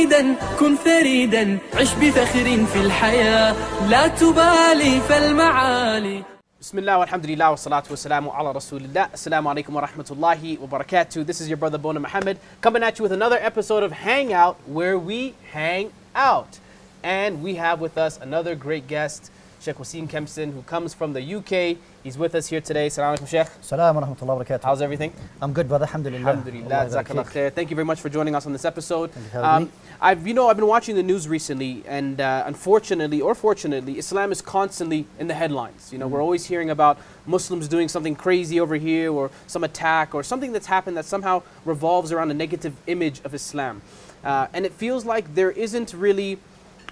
سعيدا كن فريدا عش بفخر في الحياة لا تبالي فالمعالي. Bismillah, alhamdulillah, wa salatu wa salamu ala rasulillah. Assalamu alaikum wa rahmatullahi wa barakatuh. This is your brother Boonaa Muhammad coming at you with another episode of Hangout, where we hang out. And we have with us another great guest, Sheikh Wasim Kempson, who comes from the UK. He's with us here today. Assalamu alaikum, Sheikh. Assalamu wa rahmatullahi wa barakatuh. How's everything? I'm good, brother. Alhamdulillah. Alhamdulillah. Jazakallah khair. Thank you very much for joining us on this episode. me. I've been watching the news recently, and unfortunately or fortunately, Islam is constantly in the headlines. We're always hearing about Muslims doing something crazy over here, or some attack, or something that's happened that somehow revolves around a negative image of Islam. And it feels like there isn't really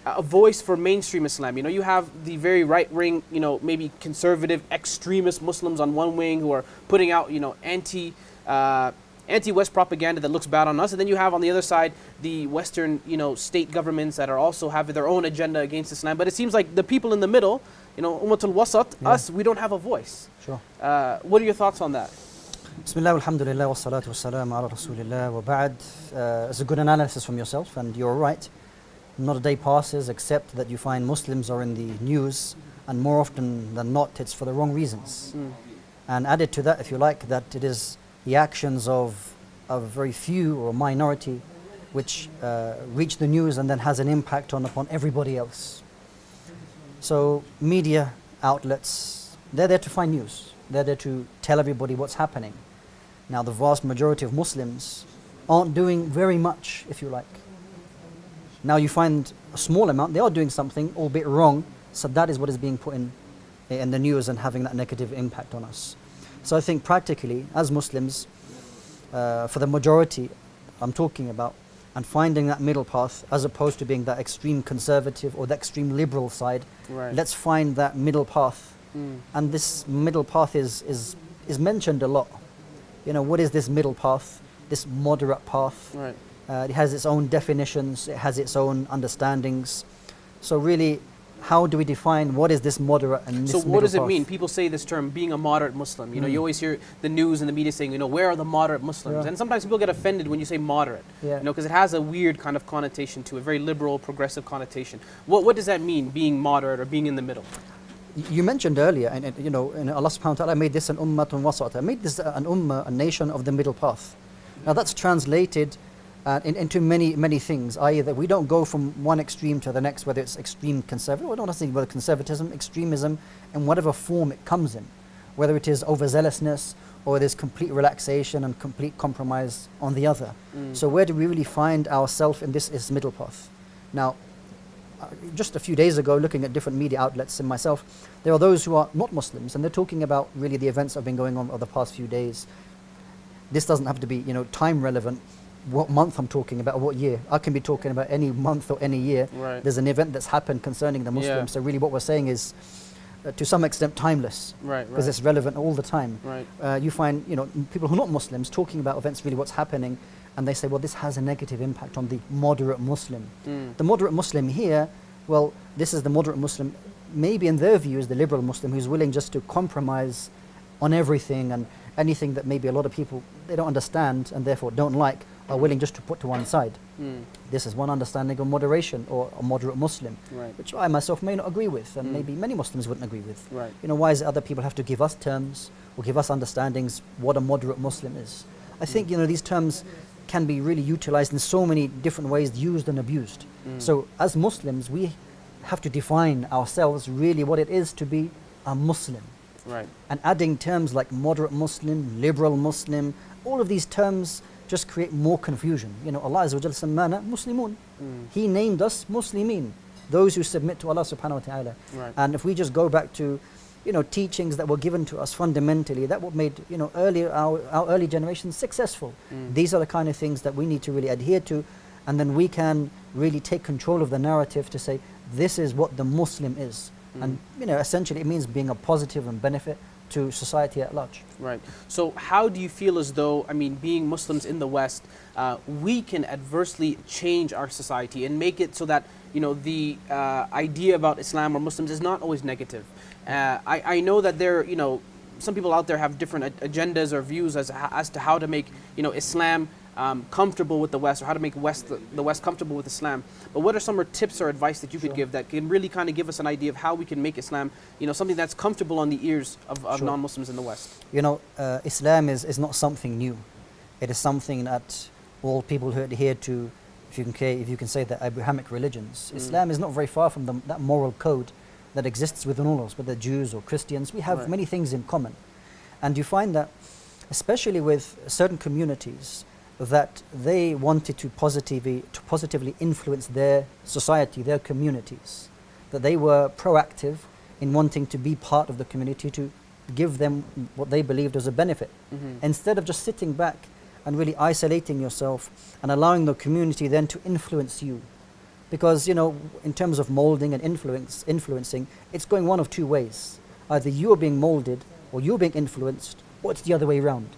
a voice for mainstream Islam. You have the very right wing, maybe conservative extremist Muslims on one wing who are putting out, anti-West propaganda that looks bad on us, and then you have on the other side the Western, state governments that are also have their own agenda against Islam. But it seems like the people in the middle, Ummatul Wasat, us, we don't have a voice. Sure. What are your thoughts on that? Bismillah, alhamdulillah, wa salatu wa salam ala rasulillah wa ba'd. It's a good analysis from yourself, and you're right. Not a day passes except that you find Muslims are in the news, and more often than not, it's for the wrong reasons. And added to that, if you like, that it is the actions of very few or a minority which reach the news and then has an impact upon everybody else. So media outlets, they're there to find news. They're there to tell everybody what's happening. Now the vast majority of Muslims aren't doing very much, if you like. Now you find a small amount, they are doing something, albeit wrong, so that is what is being put in the news and having that negative impact on us. So I think practically, as Muslims, for the majority I'm talking about, and finding that middle path, as opposed to being that extreme conservative or the extreme liberal side, Right. let's find that middle path. And this middle path is mentioned a lot. What is this middle path, this moderate path? Right. It has its own definitions, it has its own understandings. So really, how do we define what is this moderate and this So middle what does it path? mean? People say this term, being a moderate Muslim. You always hear the news and the media saying, where are the moderate Muslims? Yeah. And sometimes people get offended when you say moderate, Yeah. because it has a weird kind of connotation to it, very liberal, progressive connotation. What does that mean, being moderate or being in the middle? You mentioned earlier, and Allah subhanahu wa ta'ala made this an ummatun wasata, made this an ummah, a nation of the middle path. Now that's translated into many things, i.e. that we don't go from one extreme to the next, whether it's extreme conservative, or not necessarily whether conservatism, extremism, in whatever form it comes in, whether it is overzealousness or there's complete relaxation and complete compromise on the other. So where do we really find ourselves in this middle path? Now, just a few days ago, looking at different media outlets and myself, there are those who are not Muslims, and they're talking about really the events that have been going on over the past few days. This doesn't have to be, time relevant. What month I'm talking about, or what year. I can be talking about any month or any year. Right. There's an event that's happened concerning the Muslims. Yeah. So really what we're saying is, to some extent, timeless. Right, Because right. it's relevant all the time. Right. You find, people who are not Muslims talking about events, really what's happening, and they say, well, this has a negative impact on the moderate Muslim. The moderate Muslim here, well, this is the moderate Muslim, maybe in their view is the liberal Muslim who's willing just to compromise on everything, and anything that maybe a lot of people, they don't understand and therefore don't like, are willing just to put to one side. This is one understanding of moderation, or a moderate Muslim, Right. which I myself may not agree with, and maybe many Muslims wouldn't agree with. Right. Why is it other people have to give us terms or give us understandings what a moderate Muslim is? I think these terms can be really utilized in so many different ways, used and abused. So as Muslims, we have to define ourselves really what it is to be a Muslim. Right. And adding terms like moderate Muslim, liberal Muslim, all of these terms just create more confusion. Allah Azza wa Jalla sammana Muslimun. He named us Muslimin, those who submit to Allah subhanahu wa ta'ala. Right. And if we just go back to teachings that were given to us fundamentally, that what made our early generations successful. These are the kind of things that we need to really adhere to, and then we can really take control of the narrative to say this is what the Muslim is. And essentially it means being a positive and benefit to society at large. Right. So how do you feel as though, being Muslims in the West, we can adversely change our society and make it so that, the idea about Islam or Muslims is not always negative? I know that there, some people out there have different agendas or views as to how to make, Islam comfortable with the West, or how to make the West comfortable with Islam. But what are some tips or advice that you could give that can really kind of give us an idea of how we can make Islam, something that's comfortable on the ears of non-Muslims in the West? Islam is not something new. It is something that all people who adhere to, if you can say, the Abrahamic religions. Islam is not very far from that moral code that exists within all of us, whether Jews or Christians. We have many things in common. And you find that, especially with certain communities, that they wanted to positively influence their society, their communities, that they were proactive in wanting to be part of the community, to give them what they believed was a benefit, instead of just sitting back and really isolating yourself and allowing the community then to influence you. Because, in terms of molding and influencing, it's going one of two ways. Either you're being molded or you're being influenced, or it's the other way around.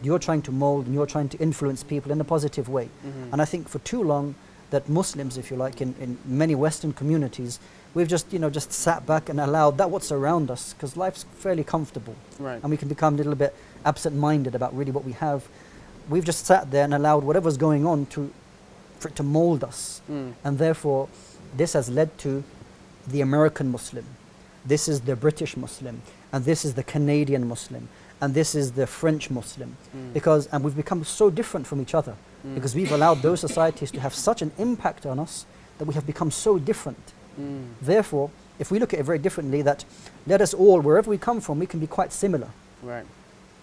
You're trying to mold and you're trying to influence people in a positive way. And I think for too long that Muslims, if you like, in many Western communities, we've just sat back and allowed that what's around us, because life's fairly comfortable. And we can become a little bit absent-minded about really what we have. We've just sat there and allowed whatever's going on for it to mold us. And therefore, this has led to the American Muslim. This is the British Muslim. And this is the Canadian Muslim. And this is the French Muslim. And we've become so different from each other, because we've allowed those societies to have such an impact on us that we have become so different. Therefore, if we look at it very differently, that let us all, wherever we come from, we can be quite similar.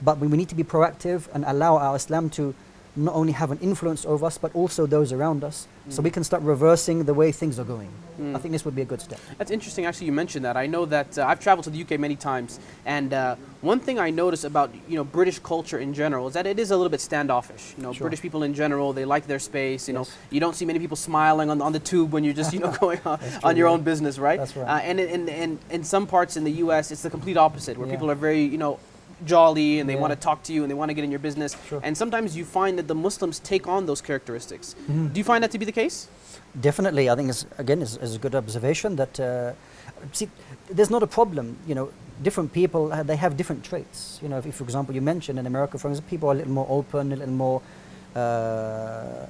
But we need to be proactive and allow our Islam to not only have an influence over us, but also those around us, so we can start reversing the way things are going. I think this would be a good step. That's interesting, actually, you mentioned that. I know that I've traveled to the UK many times, and one thing I notice about British culture in general is that it is a little bit standoffish. British people in general, they like their space. You don't see many people smiling on the tube when you're just going on your own business, right? That's right. And in some parts in the US, it's the complete opposite, where people are very jolly, and they want to talk to you, and they want to get in your business. And sometimes you find that the Muslims take on those characteristics. Do you find that to be the case? Definitely. I think it's a good observation that see, there's not a problem. Different people, they have different traits. If for example you mentioned in America, for example, people are a little more open, a little more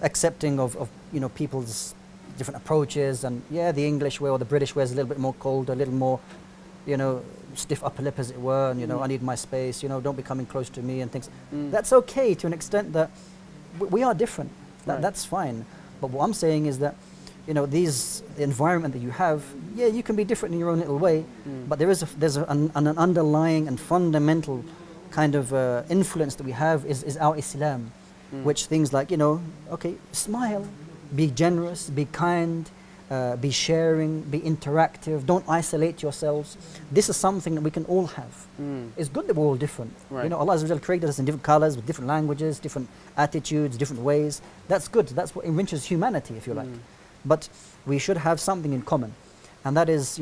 accepting of people's different approaches, and the English way or the British way is a little bit more cold, a little more stiff upper lip, as it were, and I need my space, don't be coming close to me and things. That's okay to an extent, that we are different. That's fine. But what I'm saying is that the environment that you have, you can be different in your own little way, but there's an underlying and fundamental kind of influence that we have is our Islam, which things like smile, be generous, be kind, be sharing, be interactive, don't isolate yourselves. This is something that we can all have. It's good that we're all different. Allah Azza wa Jalla created us in different colors, with different languages, different attitudes, different ways. That's good. That's what enriches humanity, if you like. But we should have something in common. And that is,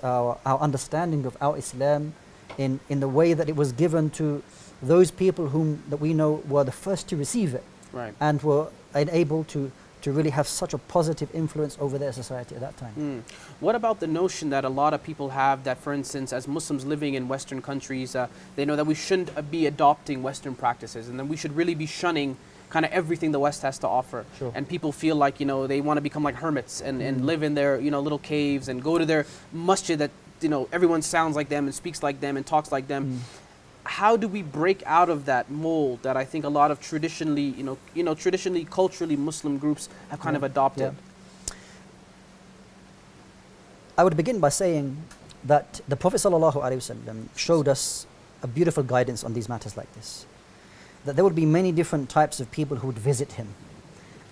our understanding of our Islam in the way that it was given to those people that we know were the first to receive it. And were able to really have such a positive influence over their society at that time. What about the notion that a lot of people have that, for instance, as Muslims living in Western countries, they know that we shouldn't be adopting Western practices, and then we should really be shunning kind of everything the West has to offer. And people feel like, they want to become like hermits and live in their, little caves and go to their masjid that, everyone sounds like them and speaks like them and talks like them. How do we break out of that mold that I think a lot of traditionally, culturally Muslim groups have kind of adopted? I would begin by saying that the Prophet ﷺ showed us a beautiful guidance on these matters like this. That there would be many different types of people who would visit him.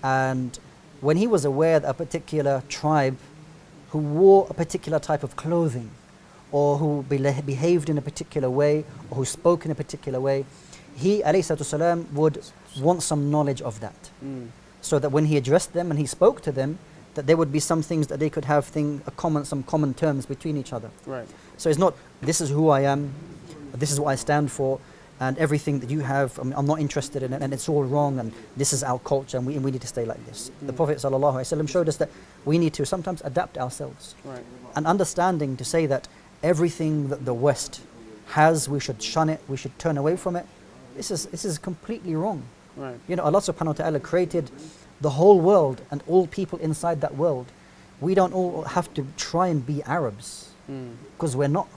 And when he was aware that a particular tribe who wore a particular type of clothing, or who behaved in a particular way, or who spoke in a particular way, he ﷺ would want some knowledge of that. So that when he addressed them and he spoke to them, that there would be some things that they could have some common terms between each other. So it's not, this is who I am, this is what I stand for, and everything that you have, I'm not interested in it, and it's all wrong, and this is our culture, and we need to stay like this. The Prophet ﷺ showed us that we need to sometimes adapt ourselves. And understanding to say that everything that the West has, we should shun it, we should turn away from it. This is completely wrong. Right. You know, Allah subhanahu wa ta'ala created the whole world and all people inside that world. We don't all have to try and be Arabs, because we're not.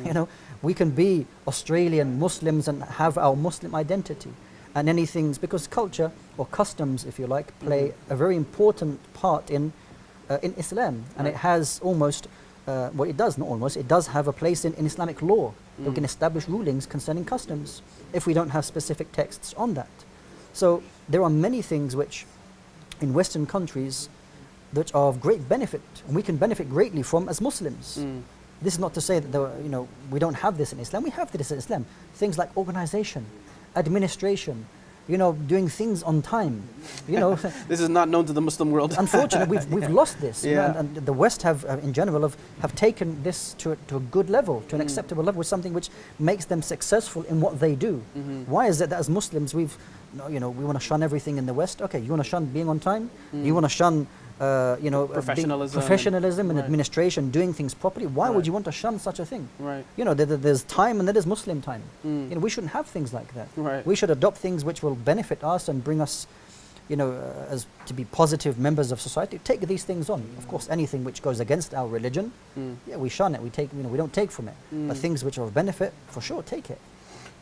You know, we can be Australian Muslims and have our Muslim identity. And anything, because culture or customs, if you like, play a very important part in Islam. And it has almost, well, it does, not almost, it does have a place in Islamic law. We can establish rulings concerning customs if we don't have specific texts on that. So there are many things which in Western countries that are of great benefit, and we can benefit greatly from as Muslims. This is not to say that you know, we don't have this in Islam. We have this in Islam. Things like organization, administration, you know, doing things on time. You know, This is not known to the Muslim world. unfortunately, we've lost this. You know, and the West have, in general, have taken this to a good level, to an acceptable level, with something which makes them successful in what they do. Why is it that as Muslims we want to shun everything in the West? Okay, you want to shun being on time. You want to shun professionalism and administration, doing things properly. Why would you want to shun such a thing? Right. You know, there's time and there is Muslim time. You know, we shouldn't have things like that. Right. We should adopt things which will benefit us and bring us, you know, as to be positive members of society. Take these things on. Of course, anything which goes against our religion, yeah, we shun it. We take, you know, we don't take from it. But things which are of benefit, for sure, take it.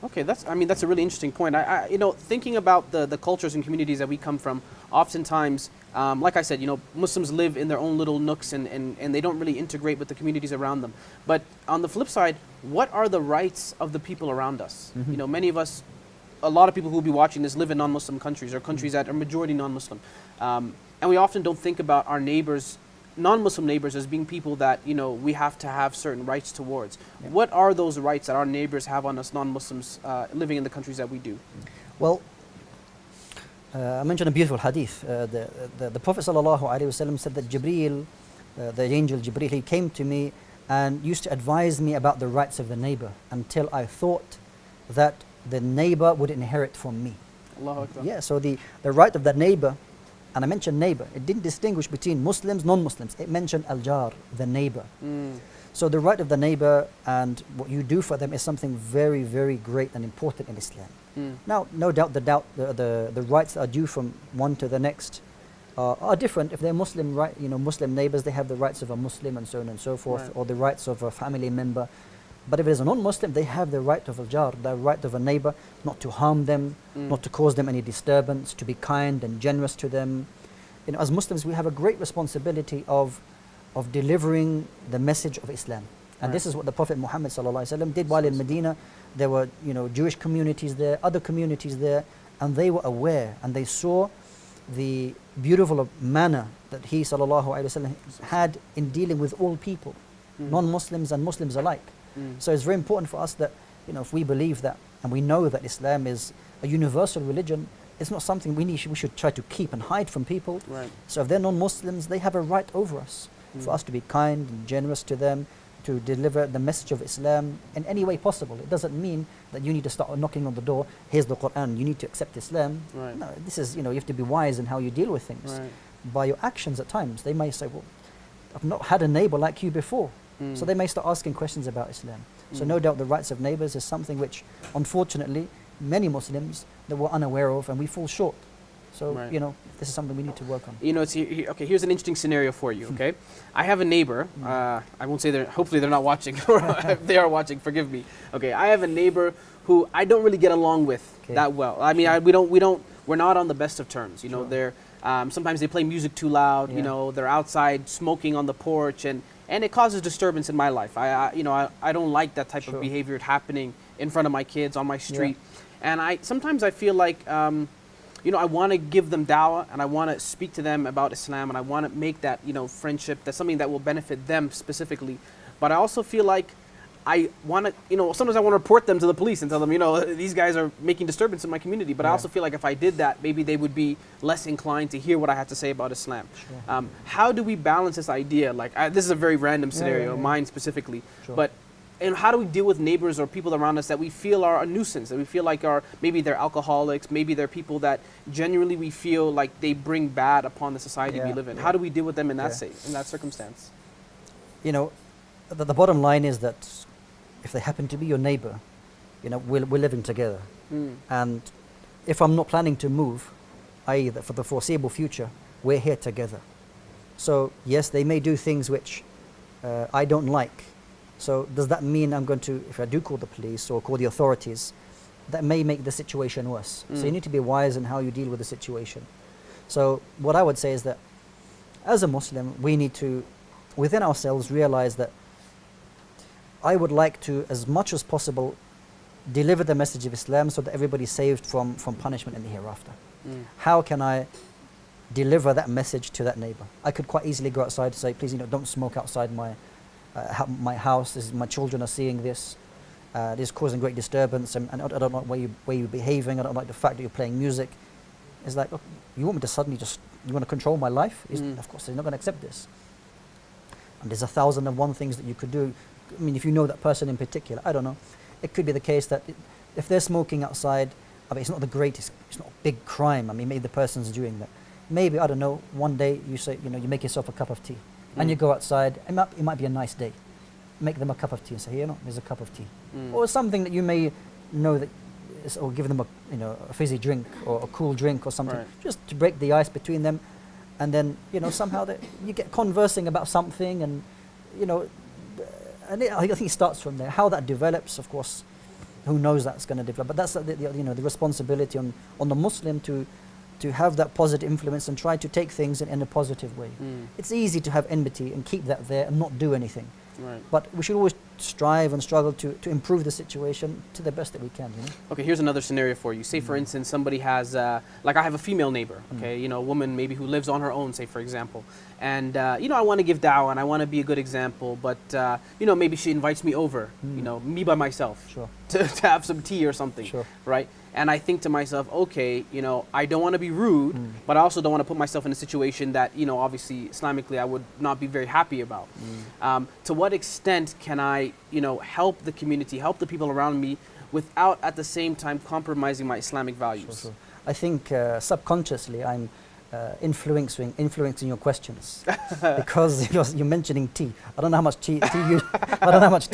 Okay, that's a really interesting point. I you know, thinking about the cultures and communities that we come from, oftentimes, like I said, you know, Muslims live in their own little nooks and they don't really integrate with the communities around them. But on the flip side, what are the rights of the people around us? You know, many of us, a lot of people who will be watching this live in non-Muslim countries or countries that are majority non-Muslim. And we often don't think about our neighbors, non-Muslim neighbors, as being people that, you know, we have to have certain rights towards. What are those rights that our neighbors have on us non-Muslims living in the countries that we do? Well, I mentioned a beautiful hadith. The Prophet ﷺ said that Jibreel, the angel Jibreel, he came to me and used to advise me about the rights of the neighbor until I thought that the neighbor would inherit from me. Allahu Akbar. Yeah, so the right of that neighbor, and I mentioned neighbor, it didn't distinguish between Muslims, non-Muslims. It mentioned al-jar, the neighbor. So the right of the neighbor and what you do for them is something very, very great and important in Islam. Now, no doubt the rights that are due from one to the next are different. If they're Muslim, right, you know, Muslim neighbors, they have the rights of a Muslim and so on and so forth, or the rights of a family member. But if it is a non-Muslim, they have the right of al-jar, the right of a neighbor, not to harm them, not to cause them any disturbance, to be kind and generous to them. You know, as Muslims, we have a great responsibility of delivering the message of Islam. And this is what the Prophet Muhammad ﷺ did while in Medina. There were, you know, Jewish communities there, other communities there, and they were aware and they saw the beautiful manner that he ﷺ had in dealing with all people, non-Muslims and Muslims alike. So it's very important for us that, you know, if we believe that and we know that Islam is a universal religion, it's not something we should try to keep and hide from people. So if they're non-Muslims, they have a right over us, for us to be kind and generous to them, to deliver the message of Islam in any way possible. It doesn't mean that you need to start knocking on the door, here's the Quran, you need to accept Islam. No, this is, you know, you have to be wise in how you deal with things. By your actions at times, they may say, well, I've not had a neighbor like you before. So they may start asking questions about Islam. So no doubt the rights of neighbors is something which, unfortunately, many Muslims that we're unaware of and we fall short. So, you know, this is something we need to work on. You know, it's okay, here's an interesting scenario for you, okay? I have a neighbor, I won't say hopefully they're not watching, or if they are watching, forgive me. Okay, I have a neighbor who I don't really get along with that well. I mean, we're not on the best of terms. You know, they're, sometimes they play music too loud, you know, they're outside smoking on the porch, and it causes disturbance in my life. I don't like that type of behavior happening in front of my kids on my street. And sometimes I feel like, you know, I want to give them dawah and I want to speak to them about Islam and I want to make that, you know, friendship, that's something that will benefit them specifically. But I also feel like I want to, you know, sometimes I want to report them to the police and tell them, you know, these guys are making disturbance in my community. But I also feel like if I did that, maybe they would be less inclined to hear what I have to say about Islam. How do we balance this idea? Like, this is a very random scenario, mine specifically. But and how do we deal with neighbors or people around us that we feel are a nuisance, that we feel like are, maybe they're alcoholics, maybe they're people that genuinely we feel like they bring bad upon the society we live in. How do we deal with them in that in that circumstance? You know, the bottom line is that if they happen to be your neighbor, you know, we're living together. And if I'm not planning to move, i.e. that for the foreseeable future, we're here together. So yes, they may do things which I don't like. So does that mean I'm going to, if I do call the police or call the authorities, that may make the situation worse. So you need to be wise in how you deal with the situation. So what I would say is that as a Muslim, we need to, within ourselves, realize that I would like to, as much as possible, deliver the message of Islam so that everybody's saved from punishment in the hereafter. How can I deliver that message to that neighbor? I could quite easily go outside and say, please, don't smoke outside my house. My children are seeing this. This is causing great disturbance, and I don't like the way you're behaving. I don't like the fact that you're playing music. It's like, look, you want me to suddenly you want to control my life? Of course, they're not going to accept this. And there's 1,001 things that you could do. I mean, if you know that person in particular, I don't know. It could be the case that if they're smoking outside, I mean, it's not the greatest, it's not a big crime. I mean, maybe the person's doing that. Maybe, I don't know, one day you say, you make yourself a cup of tea. And you go outside, it might be a nice day. Make them a cup of tea and say, here, there's a cup of tea. Or something that you may know that, or give them a fizzy drink or a cool drink or something, just to break the ice between them. And then, somehow you get conversing about something, and, I think it starts from there. How that develops, of course, who knows that's going to develop. But that's the responsibility on the Muslim to have that positive influence and try to take things in a positive way. It's easy to have enmity and keep that there and not do anything. Right. But we should always strive and struggle to improve the situation to the best that we can. Okay, here's another scenario for you. Say, for instance, somebody has, like I have a female neighbor, okay, a woman maybe who lives on her own, say, for example. And, I want to give da'wah and I want to be a good example, but, maybe she invites me over, me by myself, Sure. to have some tea or something, Sure. right? And I think to myself, okay, I don't want to be rude, but I also don't want to put myself in a situation that, obviously, Islamically, I would not be very happy about. To what extent can I, help the community, help the people around me without at the same time compromising my Islamic values? Sure. I think subconsciously I'm influencing your questions because you're mentioning tea. I don't know how much tea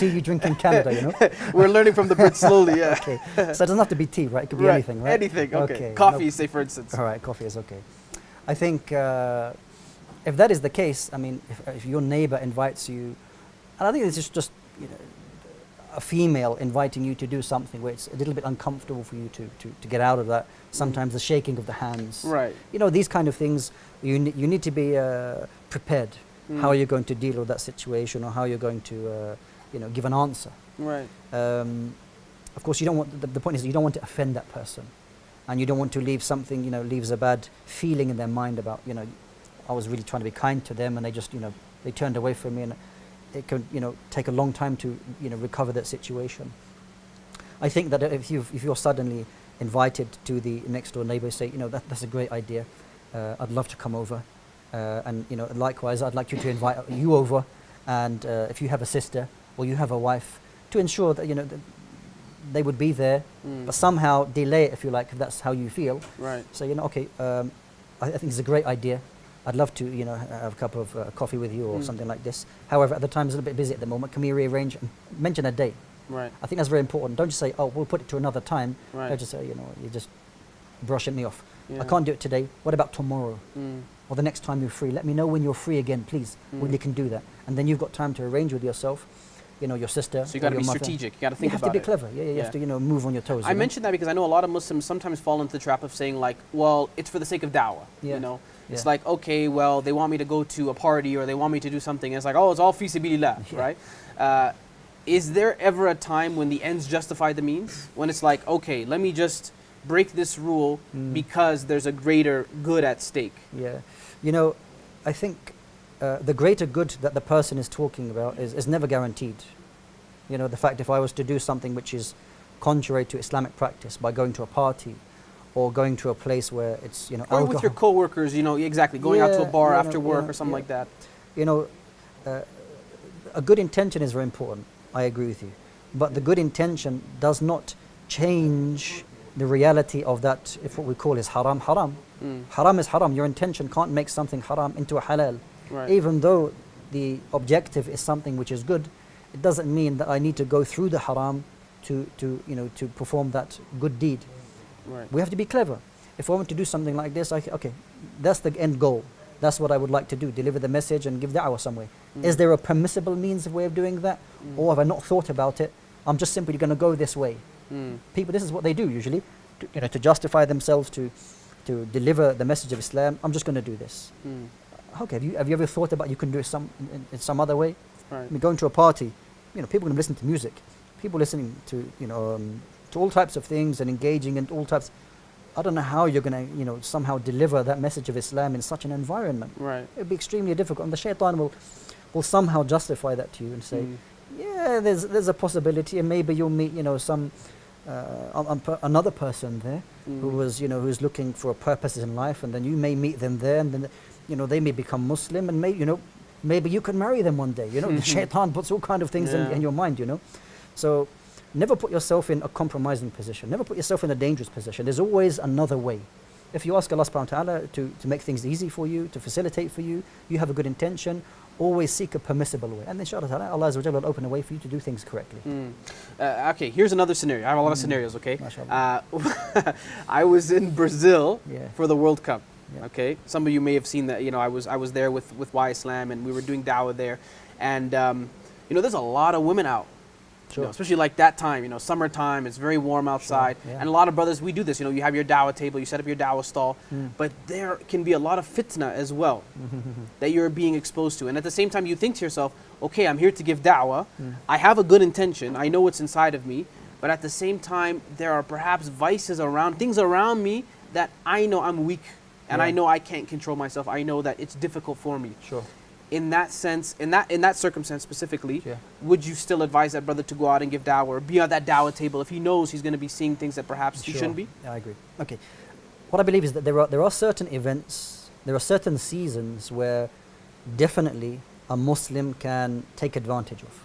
you drink in Canada. We're learning from the Brits slowly. Yeah. Okay. So it doesn't have to be tea, right? It could be anything, right? Anything. Okay. Coffee, say for instance. All right. Coffee is okay. I think if that is the case, I mean, if your neighbor invites you, and I think this is just a female inviting you to do something where it's a little bit uncomfortable for you to get out of that. Sometimes the shaking of the hands. Right. These kind of things, you need to be prepared. How are you going to deal with that situation, or how you're going to, give an answer. Right. Of course, you don't want, the point is you don't want to offend that person. And you don't want to leave something, leaves a bad feeling in their mind about, I was really trying to be kind to them and they just, they turned away from me, and it can, take a long time to, recover that situation. I think that if you're suddenly invited to the next door neighbor, say, that's a great idea. I'd love to come over, and likewise, I'd like you to invite you over, and if you have a sister or you have a wife, to ensure that that they would be there, but somehow delay it if you like, if that's how you feel. Right. So okay, I think it's a great idea. I'd love to, have a cup of coffee with you or something like this. However, at the time, it's a little bit busy at the moment. Can we rearrange and mention a date? Right. I think that's very important. Don't just say, oh, we'll put it to another time. Right. Don't just say, you're just brushing me off. Yeah. I can't do it today. What about tomorrow? Or the next time you're free? Let me know when you're free again, please. When you can do that. And then you've got time to arrange with yourself, your sister. So you got to be strategic. You got to think about it. You have to be clever. Yeah, you have to, move on your toes. I mentioned that because I know a lot of Muslims sometimes fall into the trap of saying like, well, it's for the sake of da'wah. Yeah. It's like, okay, well, they want me to go to a party or they want me to do something. And it's like, oh, it's all fi sabilillah, right? Is there ever a time when the ends justify the means? When it's like, okay, let me just break this rule because there's a greater good at stake? Yeah. I think the greater good that the person is talking about is never guaranteed. The fact if I was to do something which is contrary to Islamic practice by going to a party or going to a place where it's, or alcohol. with your co-workers, exactly, going out to a bar after work or something like that. A good intention is very important. I agree with you. But the good intention does not change the reality of that, if what we call is haram. Haram is haram. Your intention can't make something haram into a halal. Right. Even though the objective is something which is good, it doesn't mean that I need to go through the haram to perform that good deed. Right. We have to be clever. If I want to do something like this, okay, that's the end goal. That's what I would like to do, deliver the message and give da'wah somewhere. Is there a permissible means of way of doing that? Or have I not thought about it? I'm just simply going to go this way. People, this is what they do usually, to justify themselves, to deliver the message of Islam. I'm just going to do this. Okay, have you ever thought about you can do it in some other way? Right. I mean, going to a party, people going to listen to music, people listening to to all types of things and engaging in all types. I don't know how you're going to somehow deliver that message of Islam in such an environment. Right. It'd be extremely difficult, and the shaitan will somehow justify that to you and say, yeah, there's a possibility, and maybe you'll meet some another person there who was who's looking for purposes in life, and then you may meet them there, and then they may become Muslim, and maybe you can marry them one day. The shaitan puts all kind of things in your mind. So never put yourself in a compromising position. Never put yourself in a dangerous position. There's always another way. If you ask Allah subhanahu wa ta'ala to make things easy for you, to facilitate for you, you have a good intention, always seek a permissible way. And inshallah ta'ala, Allah Azza wa Jalla will open a way for you to do things correctly. Okay, here's another scenario. I have a lot of scenarios, okay? MashaAllah. I was in Brazil Yeah. for the World Cup. Yeah. Okay, some of you may have seen that. I was there with Why Islam, and we were doing da'wah there, and there's a lot of women out. Sure. Especially like that time, summertime, it's very warm outside. Sure, yeah. And a lot of brothers, we do this, you have your dawah table, you set up your dawah stall, but there can be a lot of fitna as well that you're being exposed to. And at the same time, you think to yourself, okay, I'm here to give da'wah, I have a good intention, I know what's inside of me, but at the same time, there are perhaps vices around, things around me that I know I'm weak, and I know I can't control myself, I know that it's difficult for me. Sure. In that sense, in that circumstance specifically, Yeah. would you still advise that brother to go out and give da'wah or be on that da'wah table if he knows he's going to be seeing things that perhaps he shouldn't be? Yeah, I agree. Okay. What I believe is that there are certain events, there are certain seasons where definitely a Muslim can take advantage of.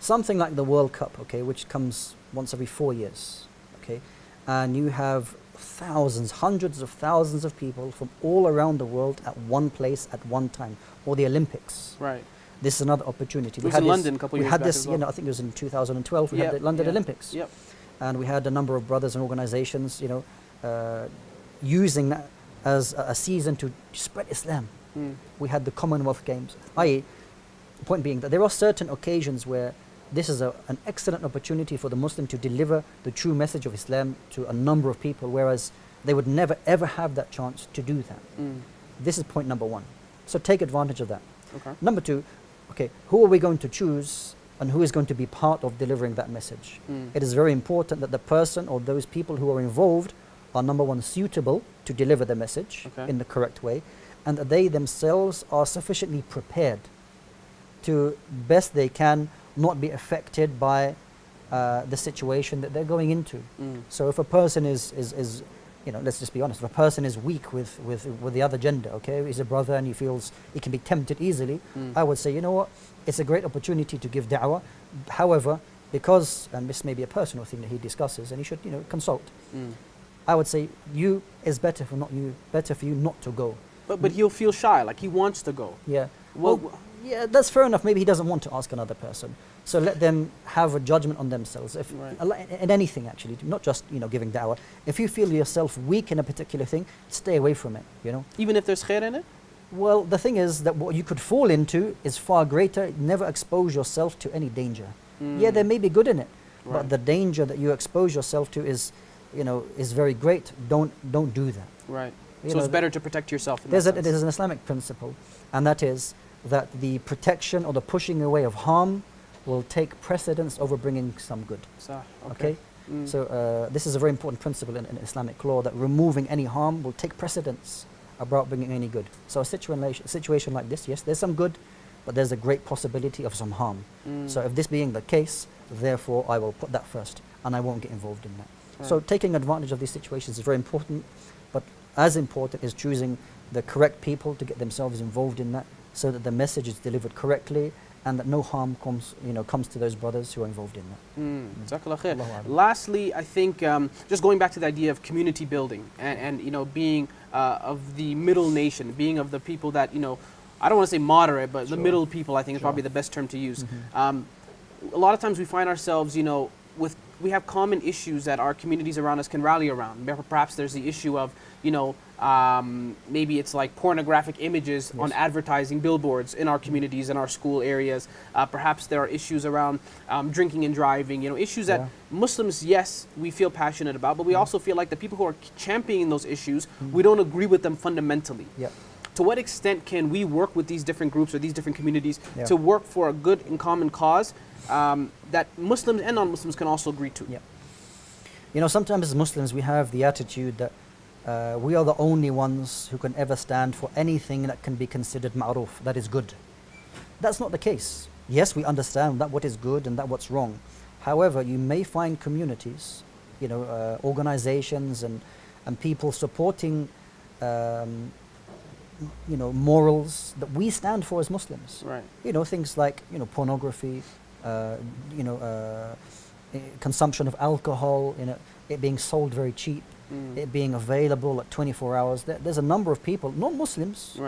Something like the World Cup, okay, which comes once every 4 years, okay, and you have thousands, hundreds of thousands of people from all around the world at one place at one time, or the Olympics. Right. This is another opportunity. It was in London a couple years back We had this, as well. I think it was in 2012, we had the London Olympics. Yep. And we had a number of brothers and organizations, using that as a season to spread Islam. We had the Commonwealth Games. The point being that there are certain occasions where this is an excellent opportunity for the Muslim to deliver the true message of Islam to a number of people, whereas they would never ever have that chance to do that. This is point number one. So take advantage of that. Okay. Number two, okay, who are we going to choose and who is going to be part of delivering that message? It is very important that the person or those people who are involved are, number one, suitable to deliver the message in the correct way, and that they themselves are sufficiently prepared to best they can not be affected by the situation that they're going into. So if a person is let's just be honest, if a person is weak with the other gender, okay, he's a brother and he feels he can be tempted easily, I would say, you know what, it's a great opportunity to give da'wah. However, because, and this may be a personal thing that he discusses and he should, consult, I would say it's better for you not to go. But he'll feel shy, like he wants to go. Yeah. Well, yeah, that's fair enough. Maybe he doesn't want to ask another person. So let them have a judgment on themselves. If in anything, actually, not just giving da'wah. If you feel yourself weak in a particular thing, stay away from it. Even if there's khair in it? Well, the thing is that what you could fall into is far greater. Never expose yourself to any danger. Yeah, there may be good in it, but the danger that you expose yourself to is very great. Don't do that. Right. So it's better to protect yourself. There's an Islamic principle, and that is that the protection or the pushing away of harm will take precedence over bringing some good. Okay? So this is a very important principle in Islamic law, that removing any harm will take precedence about bringing any good. So a situation like this, yes, there's some good, but there's a great possibility of some harm. So if this being the case, therefore I will put that first and I won't get involved in that. Right. So taking advantage of these situations is very important, but as important is choosing the correct people to get themselves involved in that, so that the message is delivered correctly and that no harm comes to those brothers who are involved in that. Jazakallah khair. Lastly, I think just going back to the idea of community building and being of the middle nation, being of the people that, I don't want to say moderate, but the middle people, I think is probably the best term to use. A lot of times we find ourselves, with we have common issues that our communities around us can rally around. Perhaps there's the issue of, maybe it's like pornographic images on advertising billboards in our communities, in our school areas. Perhaps there are issues around drinking and driving, issues that Muslims, yes, we feel passionate about, but we also feel like the people who are championing those issues, we don't agree with them fundamentally. To what extent can we work with these different groups or these different communities to work for a good and common cause that Muslims and non-Muslims can also agree to? Sometimes as Muslims we have the attitude that we are the only ones who can ever stand for anything that can be considered ma'ruf, that is good. That's not the case. Yes, we understand that what is good and that what's wrong. However, you may find communities, organizations and people supporting morals that we stand for as Muslims. Right. Things like pornography, consumption of alcohol, it being sold very cheap, it being available at 24 hours. There's a number of people, non-Muslims,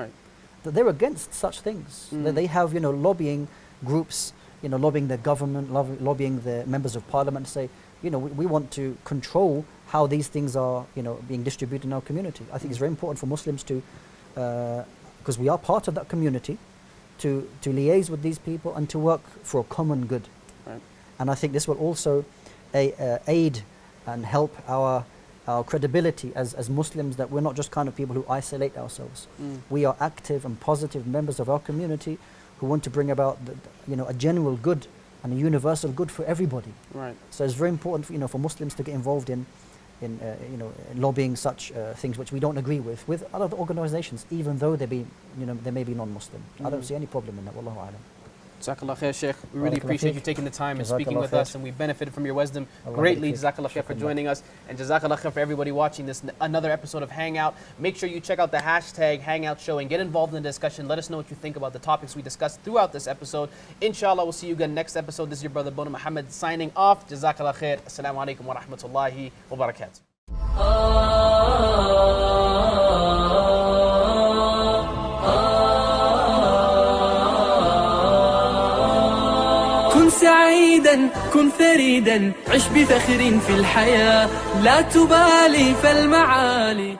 that they're against such things. They have lobbying groups, lobbying the government, lobbying the members of parliament to say, we want to control how these things are being distributed in our community. I think it's very important for Muslims to, because we are part of that community, to liaise with these people and to work for a common good. And I think this will also aid and help our credibility as Muslims, that we're not just kind of people who isolate ourselves. We are active and positive members of our community who want to bring about a general good and a universal good for everybody. So it's very important for Muslims to get involved in lobbying such things which we don't agree with other organizations, even though they may be non-Muslim. I don't see any problem in that. Wallahu a'lam. Jazakallah khair, Sheikh. We really appreciate you taking the time and speaking with us, and we benefited from your wisdom greatly. Jazakallah khair for joining us, and Jazakallah khair for everybody watching this another episode of Hangout. Make sure you check out the hashtag Hangout Show and get involved in the discussion. Let us know what you think about the topics we discussed throughout this episode. Inshallah, we'll see you again next episode. This is your brother Boonaa Muhammad signing off. Jazakallah khair. Assalamu alaikum wa rahmatullahi wa barakatuh. كن سعيدا كن فريدا عش بفخر في الحياة لا تبالي فالمعالي